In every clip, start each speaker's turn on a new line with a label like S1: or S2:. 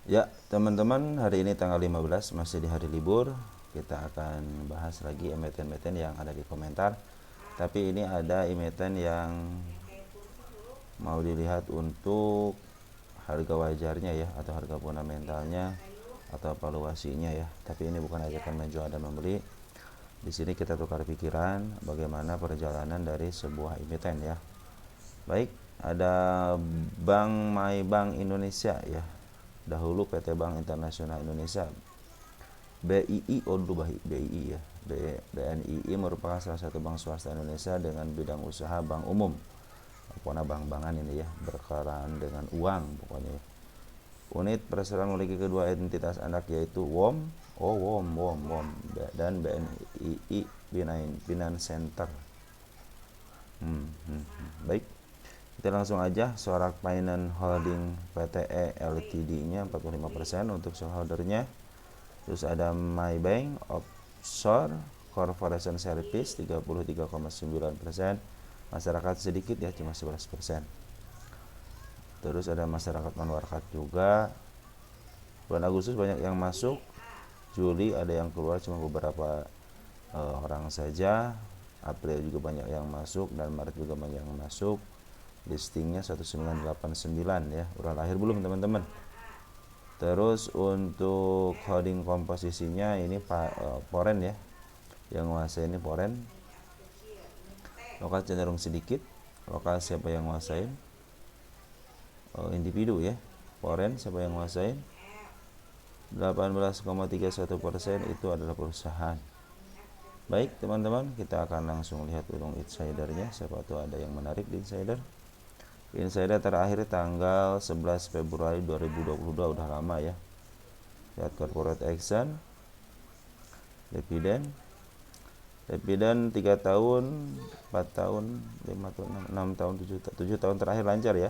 S1: Ya, teman-teman, hari ini tanggal 15 masih di hari libur. Kita akan bahas lagi emiten-emiten yang ada di komentar. Tapi ini ada emiten yang mau dilihat untuk harga wajarnya ya, atau harga fundamentalnya atau valuasinya ya. Tapi ini bukan ajakan menjual dan membeli. Di sini kita tukar pikiran bagaimana perjalanan dari sebuah emiten ya. Baik, ada Bank Bank Indonesia ya. Dahulu PT Bank Internasional Indonesia, BII, dulu BII ya. BNII merupakan salah satu bank swasta Indonesia dengan bidang usaha bank umum. Pokoknya bank-bankan ini ya, berkeran dengan uang pokoknya. Unit perseroan memiliki kedua entitas anak yaitu WOM dan BNII Finance Center. Baik, kita langsung aja. Sorak Finance Holding Pte Ltd-nya 45% untuk shareholdernya. Terus ada Maybank Offshore Corporation Service 33,9%. Masyarakat sedikit ya, cuma 11%. Terus ada masyarakat non-warkat juga. Bulan Agustus banyak yang masuk, Juli ada yang keluar cuma beberapa orang saja. April juga banyak yang masuk, dan Maret juga banyak yang masuk. Listingnya 1989 ya. Udah lahir belum teman-teman? Terus untuk holding komposisinya ini Poren ya. Yang menguasai ini Poren. Lokal cenderung sedikit. Lokal siapa yang menguasai? Individu ya. Poren siapa yang menguasai? 18,31% itu adalah perusahaan. Baik teman-teman, kita akan langsung lihat untung insidernya. Siapa tahu ada yang menarik di insider. Insider terakhir tanggal 11 Februari 2022, udah lama ya. Lihat corporate action, dividen 3 tahun, 4 tahun, 5 tahun, 6 tahun, 7 tahun terakhir lancar ya.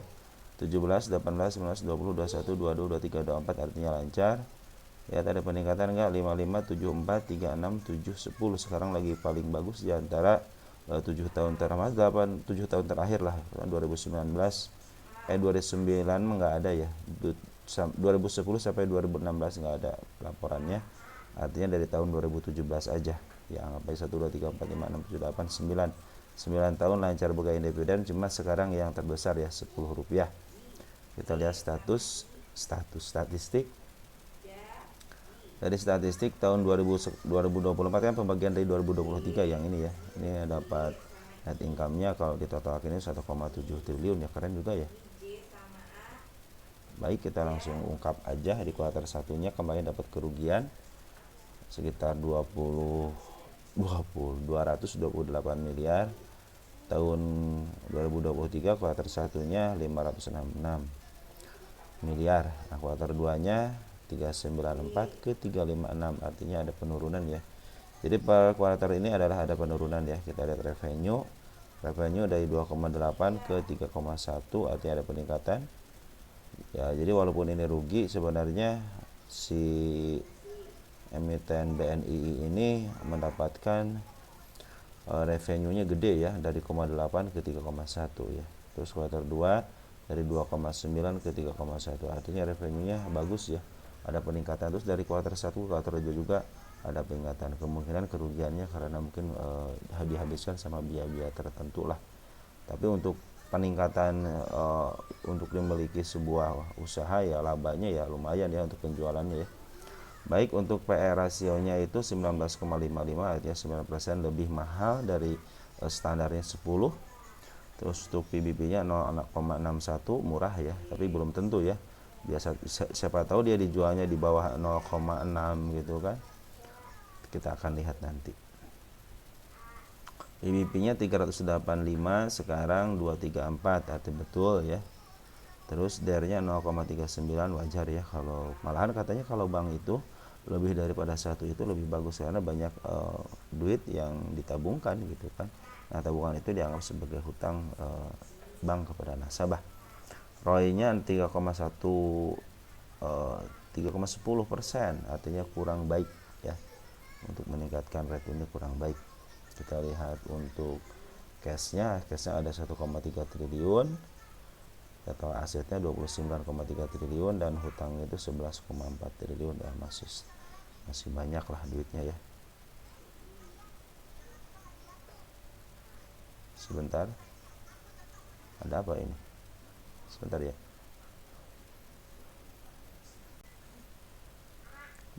S1: 17, 18, 19, 20, 21, 22, 23, 24 artinya lancar. Ya, ada peningkatan enggak? 55, 74, 36, 7, 10. Sekarang lagi paling bagus di antara 7 tahun terakhir, 7 tahun terakhir lah. 2019 2009 enggak ada ya. 2010 sampai 2016 enggak ada laporannya. Artinya dari tahun 2017 aja. Ya, anggap aja 1 2 3 4 5 6 7 8 9. 9 tahun lancar bergaya dividen, cuma sekarang yang terbesar ya Rp10. Kita lihat statistik. Dari statistik tahun 2024 kan pembagian dari 2023 yang ini ya. Ini dapat net income-nya kalau ditotalkan ini 1,7 triliun ya, keren juga ya. Baik, kita langsung ungkap aja. Di kuartal satunya kemarin dapat kerugian sekitar 228 miliar. Tahun 2023 kuartal satunya 566 miliar. Nah, kuartal 2-nya 394 ke 356, artinya ada penurunan ya. Jadi per kuartal ini adalah ada penurunan ya. Kita lihat revenue dari 2,8 ke 3,1, artinya ada peningkatan. Ya, jadi walaupun ini rugi, sebenarnya si emiten BNI ini mendapatkan revenue-nya gede ya, dari 0,8 ke 3,1 ya. Terus kuartal 2 dari 2,9 ke 3,1, artinya revenue-nya bagus ya. Ada peningkatan. Terus dari kuartal 1 ke kuartal 2 juga ada peningkatan. Kemungkinan kerugiannya karena mungkin dihabiskan sama biaya-biaya tertentu lah. Tapi untuk peningkatan untuk memiliki sebuah usaha ya, labanya ya lumayan ya untuk penjualannya ya. Baik, untuk PE rasionya itu 19,55, artinya 9% lebih mahal dari standarnya 10. Terus untuk PBB-nya 0,61, murah ya, tapi belum tentu ya. Biasa siapa tahu dia dijualnya di bawah 0,6 gitu kan. Kita akan lihat nanti. PBB-nya 385, sekarang 234, artinya betul ya. Terus DER-nya 0,39, wajar ya. Kalau malahan katanya kalau bank itu lebih daripada satu itu lebih bagus karena banyak duit yang ditabungkan gitu kan. Nah, tabungan itu dianggap sebagai hutang bank kepada nasabah. ROI-nya 3,10%, artinya kurang baik ya. Untuk meningkatkan rate ini kurang baik. Kita lihat untuk cashnya ada 1,3 triliun. Total asetnya 29,3 triliun dan hutangnya itu 11,4 triliun. Ya, masih banyak lah duitnya ya. Sebentar, ada apa ini? Sebentar ya.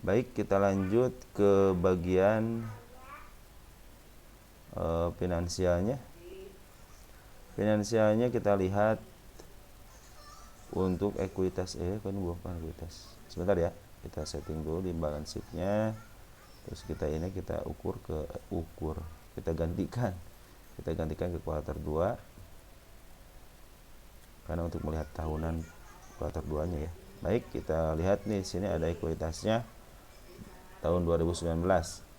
S1: Baik, kita lanjut ke bagian finansialnya. Finansialnya kita lihat untuk ekuitas kan bukan ekuitas. Sebentar ya, kita setting dulu di balance sheet-nya. Terus kita ukur kita gantikan ke kuartal 2 karena untuk melihat tahunan kuartal 2-nya ya. Baik, kita lihat nih sini ada ekuitasnya tahun 2019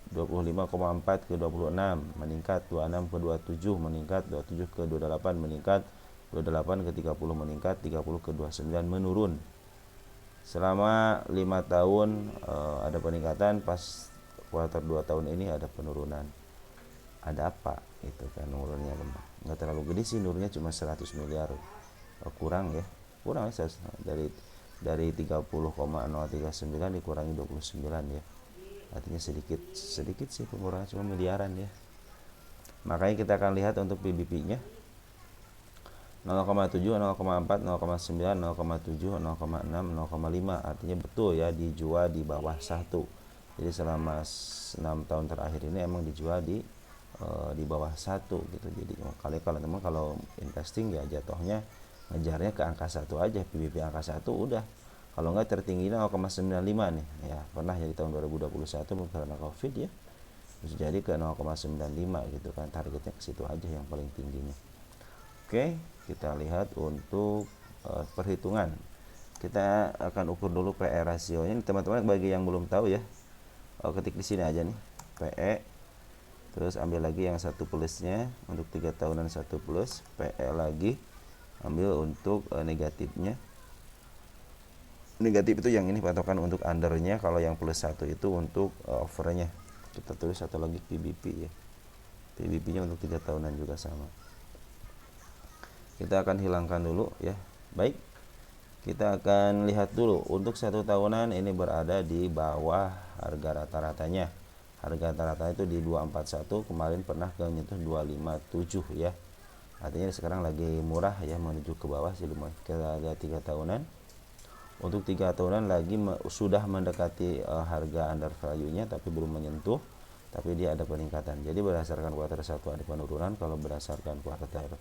S1: 25,4 ke 26 meningkat, 26 ke 27 meningkat, 27 ke 28 meningkat, 28 ke 30 meningkat, 30 ke 29 menurun. Selama 5 tahun ada peningkatan, pas kuartal 2 tahun ini ada penurunan. Ada apa? Itu kan nurunnya nggak terlalu gede sih, nurunnya cuma 100 miliar. Kurang ya dari 30,039 dikurangi 29 ya, artinya sedikit sih pengurangan, cuma miliaran ya. Makanya kita akan lihat untuk PBP nya 0,7, 0,4, 0,9, 0,7, 0,6, 0,5, artinya betul ya dijual di bawah 1. Jadi selama 6 tahun terakhir ini emang dijual di bawah 1 gitu. Jadi kalau investing ya jatuhnya ngejarnya ke angka 1 aja, PBB angka 1 udah. Kalau enggak tertingginya 0,95 nih ya, pernah ya di tahun 2021 karena Covid ya. Terus jadi ke 0,95 gitu kan, targetnya ke situ aja yang paling tingginya. Oke, kita lihat untuk perhitungan. Kita akan ukur dulu PE rasionya. Teman-teman bagi yang belum tahu ya, ketik di sini aja nih PE. Terus ambil lagi yang 1 plusnya untuk 3 tahunan 1 plus, PE lagi ambil untuk negatifnya. Negatif itu yang ini patokan untuk undernya, kalau yang plus 1 itu untuk overnya. Kita tulis satu lagi PBP ya. PBP nya untuk 3 tahunan juga sama. Kita akan hilangkan dulu ya. Baik, kita akan lihat dulu untuk 1 tahunan ini berada di bawah harga rata-ratanya. Harga rata-rata itu di 241, kemarin pernah ke nyentuh 257 ya. Artinya sekarang lagi murah ya, menuju ke bawah sih lumayan. Kita lihat 3 tahunan. Untuk 3 tahunan lagi sudah mendekati harga under value-nya tapi belum menyentuh, tapi dia ada peningkatan. Jadi berdasarkan kuartal 1 ada penurunan, kalau berdasarkan kuartal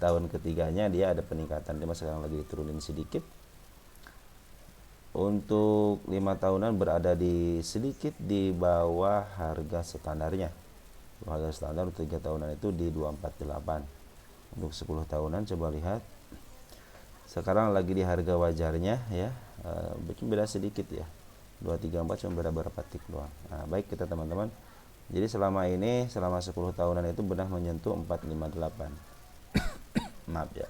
S1: tahun ketiganya dia ada peningkatan. Dia sekarang lagi diturunin sedikit. Untuk 5 tahunan berada di sedikit di bawah harga standarnya. Harga standar untuk 3 tahunan itu di 248. Untuk 10 tahunan coba lihat. Sekarang lagi di harga wajarnya ya, beda sedikit ya, 234 cuma beda berapa tik doang. Nah, baik kita teman-teman, jadi selama 10 tahunan itu benar menyentuh 458. Maaf ya.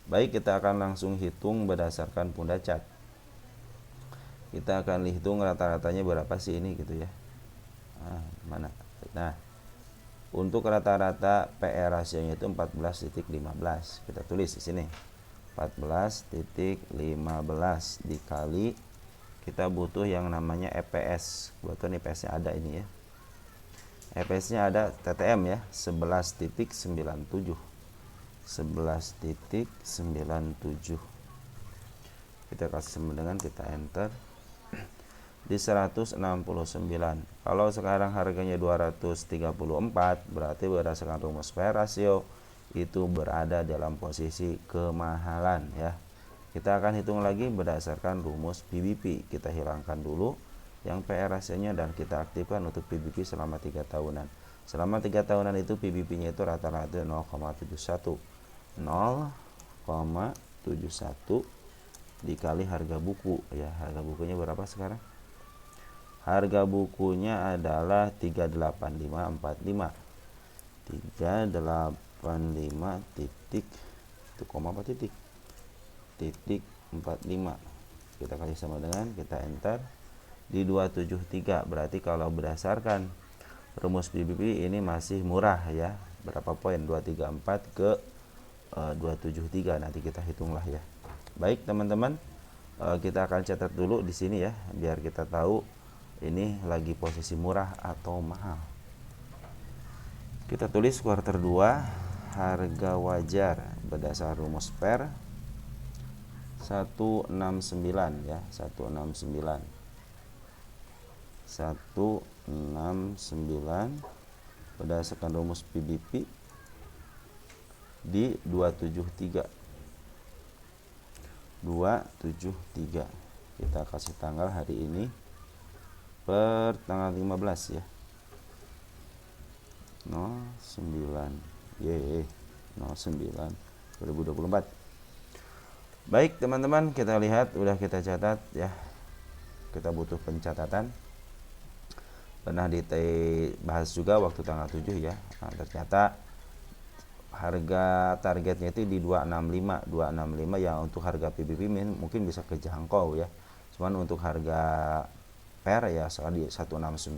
S1: Baik, kita akan langsung hitung berdasarkan Punda Chart. Kita akan hitung rata-ratanya berapa sih ini gitu ya. Mana? Nah, untuk rata-rata PE rasionya itu 14,15. Kita tulis di sini. 14,15 dikali, kita butuh yang namanya EPS. Kebetulan EPS-nya ada ini ya. EPS-nya ada TTM ya, 11,97. 11,97. Kita kasih sama dengan kita enter di 169. Kalau sekarang harganya 234, berarti berdasarkan rumus PE rasio itu berada dalam posisi kemahalan ya. Kita akan hitung lagi berdasarkan rumus PBP. Kita hilangkan dulu yang PE rasionya dan kita aktifkan untuk PBP selama 3 tahunan. Selama 3 tahunan itu PBP-nya itu rata-rata 0,71. 0,71 dikali harga buku ya. Harga bukunya berapa sekarang? Harga bukunya adalah 38545. 385 titik itu koma apa titik 45. Kita kasih sama dengan, kita enter di 273. Berarti kalau berdasarkan rumus PBB ini masih murah ya. Berapa poin? 234 ke 273, nanti kita hitunglah ya. Baik teman-teman, kita akan catat dulu di sini ya, biar kita tahu ini lagi posisi murah atau mahal. Kita tulis kuarter 2 harga wajar berdasar rumus PER 169 ya, 169 berdasarkan rumus PBP di 273. Kita kasih tanggal hari ini per tanggal 15 ya. 09 2024. Baik teman-teman, kita lihat udah kita catat ya. Kita butuh pencatatan. Pernah dibahas juga waktu tanggal 7 ya. Nah, ternyata harga targetnya itu di 265 yang untuk harga PBB mungkin bisa kejangkau ya. Cuman untuk harga PER ya soal di 169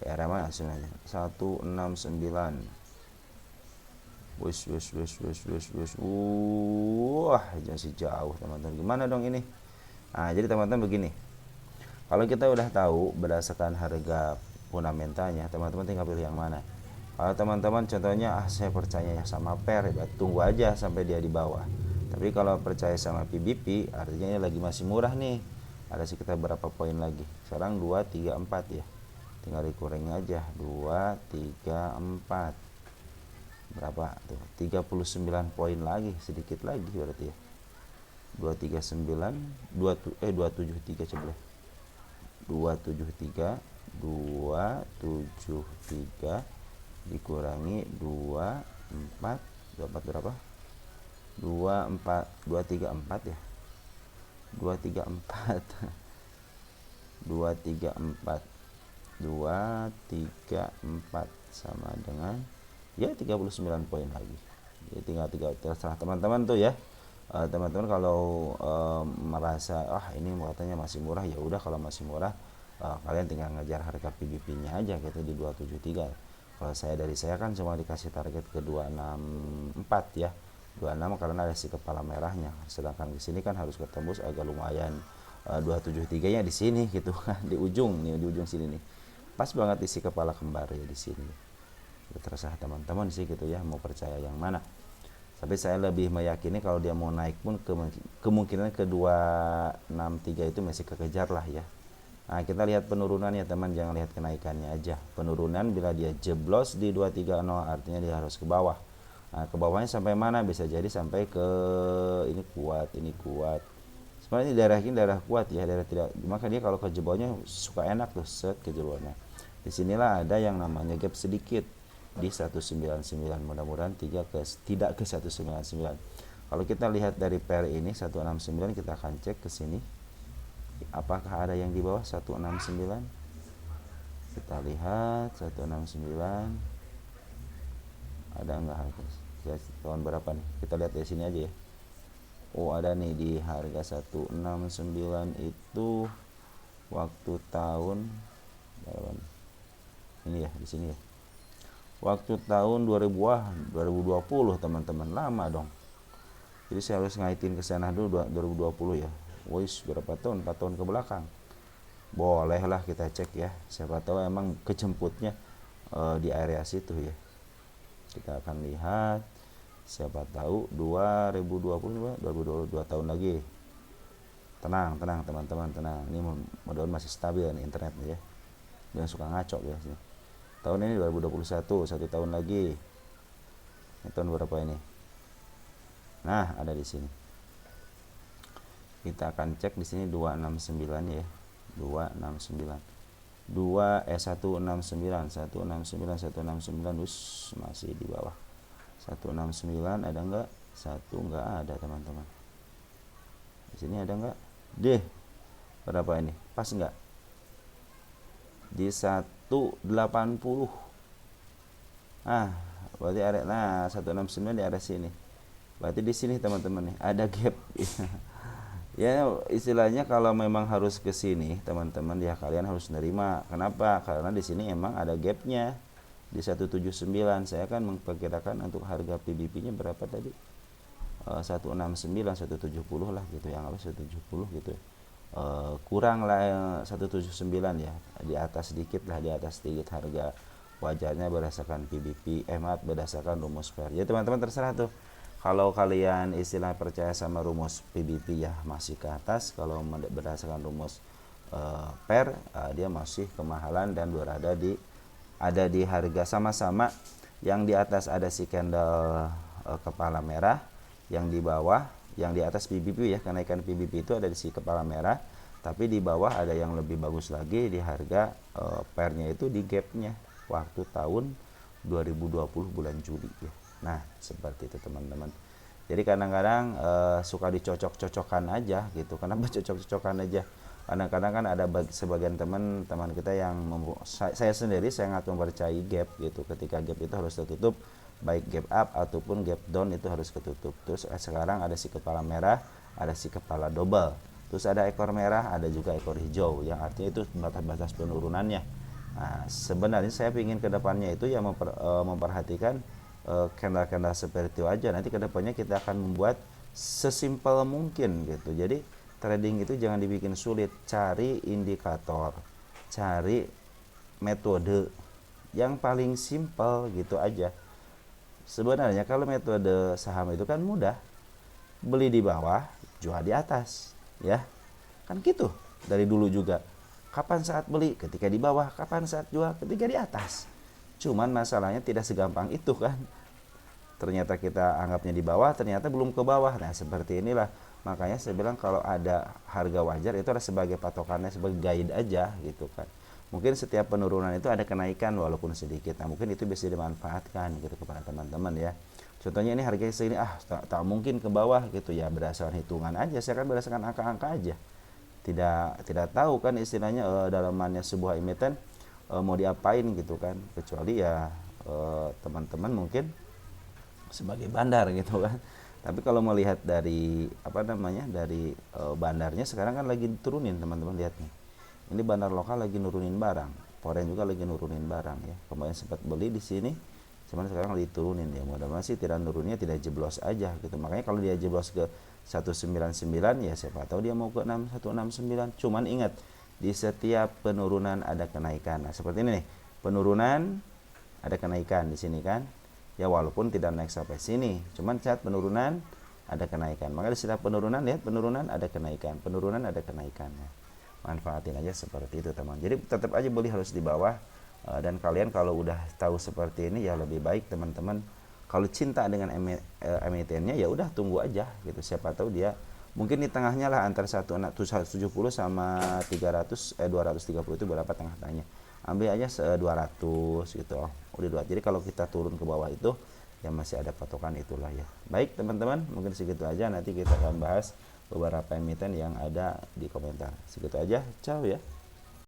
S1: ya, mana sebenarnya 169. Wis. Wah, masih jauh teman-teman. Gimana dong ini? Nah, jadi teman-teman begini. Kalau kita udah tahu berdasarkan harga fundamentalnya, teman-teman tinggal pilih yang mana. Kalau teman-teman contohnya saya percaya sama PER ya, tunggu aja sampai dia di bawah. Tapi kalau percaya sama PBP artinya ini lagi masih murah nih. Ada sekitar berapa poin lagi? Sekarang 2, 3, 4 ya. Tinggal dikurangi aja 2, 3, 4. Berapa tuh? 39 poin lagi, sedikit lagi berarti ya. 273 coba. 273 dikurangi 24 berapa? 234 ya. 234 sama dengan ya 39 poin lagi. Ya tinggal terserah teman-teman tuh ya. Teman-teman kalau merasa ini katanya masih murah, ya udah kalau masih murah kalian tinggal ngejar harga PBP-nya aja gitu di 273. Kalau dari saya kan cuma dikasih target ke 264 ya. 26 karena ada si kepala merahnya. Sedangkan di sini kan harus ketembus agak lumayan 273-nya di sini gitu kan, di ujung sini nih. Pas banget isi kepala kembar ya di sini. Terserah teman-teman sih gitu ya, mau percaya yang mana. Tapi saya lebih meyakini kalau dia mau naik pun kemungkinan ke 263 itu masih kekejar lah ya. Nah, kita lihat penurunannya teman, jangan lihat kenaikannya aja. Penurunan bila dia jeblos di 230 artinya dia harus ke bawah. Nah, ke bawahnya sampai mana? Bisa jadi sampai ke ini kuat. Sebenarnya daerah ini daerah kuat ya, daerah tidak. Maka dia kalau ke jebolnya suka enak tuh set ke jebolnya. Disinilah ada yang namanya gap sedikit di 199. Mudah-mudahan tidak ke 199. Kalau kita lihat dari PER ini 169, kita akan cek ke sini. Apakah ada yang di bawah 169? Kita lihat 169. Ada enggak harga? Tahun berapa nih? Kita lihat dari sini aja ya. Oh, ada nih di harga 169 itu waktu tahun ini ya, di sini ya. Waktu tahun 2020 teman-teman, lama dong. Jadi saya harus ngaitin ke sana dulu 2020 ya. Wis berapa tahun? 4 tahun ke belakang. Bolehlah kita cek ya. Siapa tahu emang kejemputnya di area situ ya. Kita akan lihat. Siapa tahu 2020 tahun lagi. Tenang teman-teman, tenang. Ini mudah-mudahan masih stabil nih internetnya ya. Jangan suka ngaco ya. Tahun ini 2021, 1 tahun lagi. Ini tahun berapa ini? Nah, ada di sini. Kita akan cek di sini 269 ya. 169 masih di bawah. 169 ada enggak? Enggak ada teman-teman. Di sini ada enggak? Deh. Berapa ini? Pas enggak? Di 180. Berarti area 169 di area sini. Berarti di sini teman-teman nih ada gap. Ya istilahnya kalau memang harus ke sini teman-teman ya kalian harus nerima. Kenapa? Karena di sini emang ada gapnya. di 179. Saya kan memperkirakan untuk harga PBP-nya berapa tadi? 169, 170 lah gitu ya, anggapnya 170 gitu ya. Kurang lah 179 ya, di atas sedikit lah, di atas sedikit harga wajarnya berdasarkan PBP, maaf, berdasarkan rumus FAIR. Jadi teman-teman terserah tuh. Kalau kalian istilah percaya sama rumus PBP ya masih ke atas, kalau berdasarkan rumus FAIR dia masih kemahalan dan berada di harga sama-sama. Yang di atas ada si candle kepala merah, yang di bawah, yang di atas PBP ya, kenaikan PBP itu ada di si kepala merah, tapi di bawah ada yang lebih bagus lagi di harga pairnya itu di gapnya waktu tahun 2020 bulan Juli ya. Nah seperti itu teman-teman. Jadi kadang-kadang suka dicocok-cocokkan aja gitu. Kenapa cocok-cocokkan aja? Kadang-kadang kan ada sebagian teman-teman kita yang saya sendiri sangat mempercayai gap gitu. Ketika gap itu harus tertutup, baik gap up ataupun gap down itu harus ketutup. Terus sekarang ada si kepala merah, ada si kepala double. Terus ada ekor merah, ada juga ekor hijau, yang artinya itu batas-batas penurunannya. Nah, sebenarnya saya ingin kedepannya itu ya memperhatikan candle-candle seperti itu aja. Nanti kedepannya kita akan membuat sesimpel mungkin gitu. Jadi trading itu jangan dibikin sulit, cari indikator, cari metode yang paling simpel gitu aja. Sebenarnya kalau metode saham itu kan mudah, beli di bawah, jual di atas, ya kan gitu dari dulu juga. Kapan saat beli? Ketika di bawah. Kapan saat jual? Ketika di atas. Cuman masalahnya tidak segampang itu kan. Ternyata kita anggapnya di bawah, ternyata belum ke bawah. Nah seperti inilah, makanya saya bilang kalau ada harga wajar itu ada sebagai patokannya, sebagai guide aja gitu kan. Mungkin setiap penurunan itu ada kenaikan walaupun sedikit. Nah mungkin itu bisa dimanfaatkan gitu kepada teman-teman ya. Contohnya ini harganya segini, tak mungkin ke bawah gitu ya, berdasarkan hitungan aja. Saya kan berdasarkan angka-angka aja. Tidak tahu kan istilahnya dalamannya sebuah emiten mau diapain gitu kan. Kecuali ya teman-teman mungkin sebagai bandar gitu kan. Tapi kalau melihat dari dari bandarnya sekarang kan lagi turunin, teman-teman lihat nih. Ini bandar lokal lagi nurunin barang, foreign juga lagi nurunin barang ya. Kemarin sempat beli di sini, cuman sekarang lagi turunin ya. Mudah-mudahan sih tidak nurunnya tidak jeblos aja gitu. Makanya kalau dia jeblos ke 199 ya siapa tahu dia mau ke 6169. Cuman ingat, di setiap penurunan ada kenaikan. Nah, seperti ini nih. Penurunan ada kenaikan di sini kan. Ya walaupun tidak naik sampai sini, cuman saat penurunan ada kenaikan. Maka di setiap penurunan lihat penurunan ada kenaikan, penurunan ada kenaikan. Manfaatin aja seperti itu teman. Jadi tetap aja beli harus di bawah. Dan kalian kalau udah tahu seperti ini ya lebih baik teman-teman, kalau cinta dengan emitennya ya udah tunggu aja gitu. Siapa tahu dia mungkin di tengahnya lah, antara 170 sama 230 itu berapa tengah-tengahnya. Ambil aja 200 gitu. Udah 2. Jadi kalau kita turun ke bawah itu ya masih ada patokan itulah ya. Baik teman-teman, mungkin segitu aja. Nanti kita akan bahas beberapa emiten yang ada di komentar. Segitu aja. Ciao ya.